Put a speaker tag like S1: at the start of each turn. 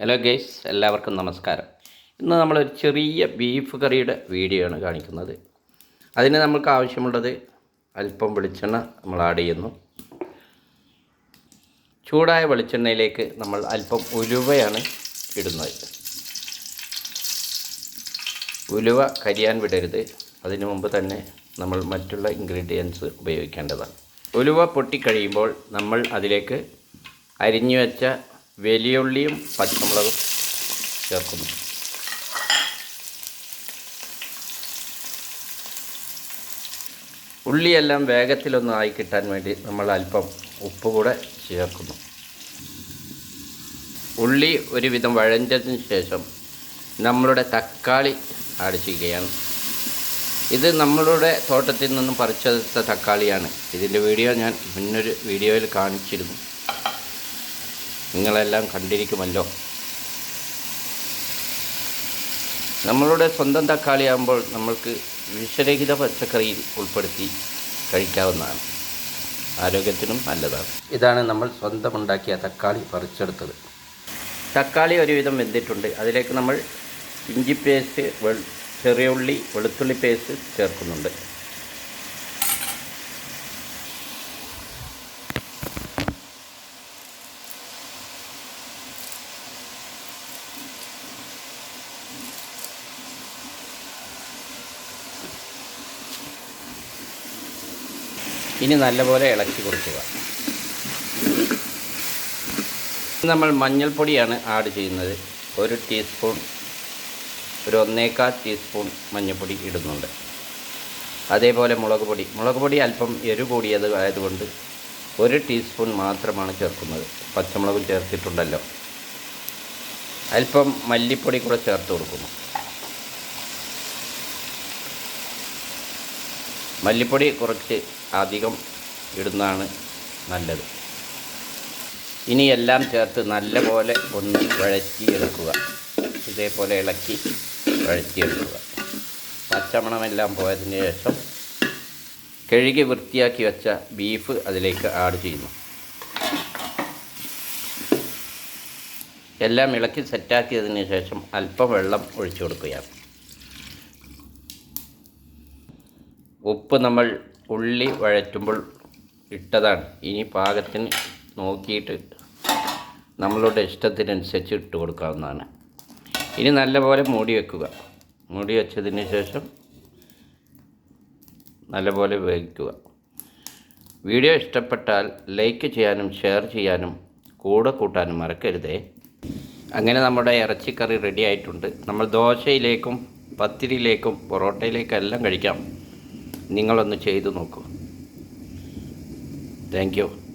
S1: Hello guys, എല്ലാവർക്കും നമസ്കാരം. ഇന്ന് നമ്മളൊരു ചെറിയ ബീഫ് കറിയുടെ വീഡിയോ ആണ് കാണിക്കുന്നത്. അതിന് നമുക്ക് ആവശ്യമുള്ളത് അല്പം വെളിച്ചെണ്ണ നമ്മൾ ആഡ് ചെയ്യുന്നു. ചൂടായ വെളിച്ചെണ്ണയിലേക്ക് നമ്മൾ അല്പം ഉലുവയാണ് ഇടുന്നത്. ഉലുവ കരിയാൻ വിടരുത്. അതിനു മുമ്പ് തന്നെ നമ്മൾ മറ്റുള്ള ഇൻഗ്രീഡിയൻസ് ഉപയോഗിക്കേണ്ടതാണ്. ഉലുവ പൊട്ടിക്കഴിയുമ്പോൾ നമ്മൾ അതിലേക്ക് അരിഞ്ഞു വെച്ച വലിയുള്ളിയും പച്ചമുളകും ചേർക്കുന്നു. ഉള്ളിയെല്ലാം വേഗത്തിലൊന്നും ആയി കിട്ടാൻ വേണ്ടി നമ്മൾ അല്പം ഉപ്പ് കൂടെ ചേർക്കുന്നു. ഉള്ളി ഒരുവിധം വഴഞ്ഞതിന് ശേഷം നമ്മളുടെ തക്കാളി ആഡ് ചെയ്യുകയാണ്. ഇത് നമ്മളുടെ തോട്ടത്തിൽ നിന്നും പറിച്ചെടുത്ത തക്കാളിയാണ്. ഇതിൻ്റെ വീഡിയോ ഞാൻ മുന്നൊരു വീഡിയോയിൽ കാണിച്ചിരുന്നു, നിങ്ങളെല്ലാം കണ്ടിരിക്കുമല്ലോ. നമ്മളുടെ സ്വന്തം തക്കാളി ആകുമ്പോൾ നമ്മൾക്ക് വിഷരഹിത പച്ചക്കറിയിൽ ഉൾപ്പെടുത്തി കഴിക്കാവുന്നതാണ്. ആരോഗ്യത്തിനും നല്ലതാണ്. ഇതാണ് നമ്മൾ സ്വന്തം ഉണ്ടാക്കിയ തക്കാളി പറിച്ചെടുത്തത്. തക്കാളി ഒരുവിധം വെന്തിട്ടുണ്ട്. അതിലേക്ക് നമ്മൾ ഇഞ്ചി പേസ്റ്റ്, ചെറിയ ഉള്ളി, വെളുത്തുള്ളി പേസ്റ്റ് ചേർക്കുന്നുണ്ട്. ഇനി നല്ലപോലെ ഇളക്കി കൊടുക്കുക. നമ്മൾ മഞ്ഞൾപ്പൊടിയാണ് ആഡ് ചെയ്യുന്നത്. 1 ടീസ്പൂൺ, ഒരു 1.25 ടീസ്പൂൺ മഞ്ഞൾപ്പൊടി ഇടുന്നുണ്ട്. അതേപോലെ മുളക് പൊടി അല്പം എരിവ് കൂടിയത് ആയതുകൊണ്ട് 1 ടീസ്പൂൺ മാത്രമാണ് ചേർക്കുന്നത്. പച്ചമുളകും ചേർത്തിട്ടുണ്ടല്ലോ. അല്പം മല്ലിപ്പൊടി കൂടെ ചേർത്ത് കൊടുക്കുന്നു. മല്ലിപ്പൊടി കുറച്ച് അധികം ഇടുന്നതാണ് നല്ലത്. ഇനി എല്ലാം ചേർത്ത് നല്ലപോലെ ഒന്ന് വഴറ്റിയെടുക്കുക. ഇതേപോലെ ഇളക്കി വഴറ്റിയെടുക്കുക. പച്ചമണമെല്ലാം പോയതിന് ശേഷം കഴുകി വൃത്തിയാക്കി വെച്ച ബീഫ് അതിലേക്ക് ആഡ് ചെയ്യുന്നു. എല്ലാം ഇളക്കി സെറ്റാക്കിയതിന് ശേഷം അല്പം വെള്ളം ഒഴിച്ചു കൊടുക്കുകയാണ്. ഉപ്പ് നമ്മൾ ഉള്ളി വഴറ്റുമ്പോൾ ഇട്ടതാണ്. ഇനി പാകത്തിന് നോക്കിയിട്ട് നമ്മളുടെ ഇഷ്ടത്തിനനുസരിച്ച് ഇട്ട് കൊടുക്കാവുന്നതാണ്. ഇനി നല്ലപോലെ മൂടി വെക്കുക. മൂടി വെച്ചതിന് ശേഷം നല്ലപോലെ വേവിക്കുക. വീഡിയോ ഇഷ്ടപ്പെട്ടാൽ ലൈക്ക് ചെയ്യാനും ഷെയർ ചെയ്യാനും കൂടെ കൂട്ടാനും മറക്കരുതേ. അങ്ങനെ നമ്മുടെ ഇറച്ചിക്കറി റെഡി ആയിട്ടുണ്ട്. നമ്മൾ ദോശയിലേക്കും പത്തിരിയിലേക്കും പൊറോട്ടയിലേക്കും എല്ലാം കഴിക്കാം. നിങ്ങളൊന്ന് ചെയ്തു നോക്കൂ. Thank you.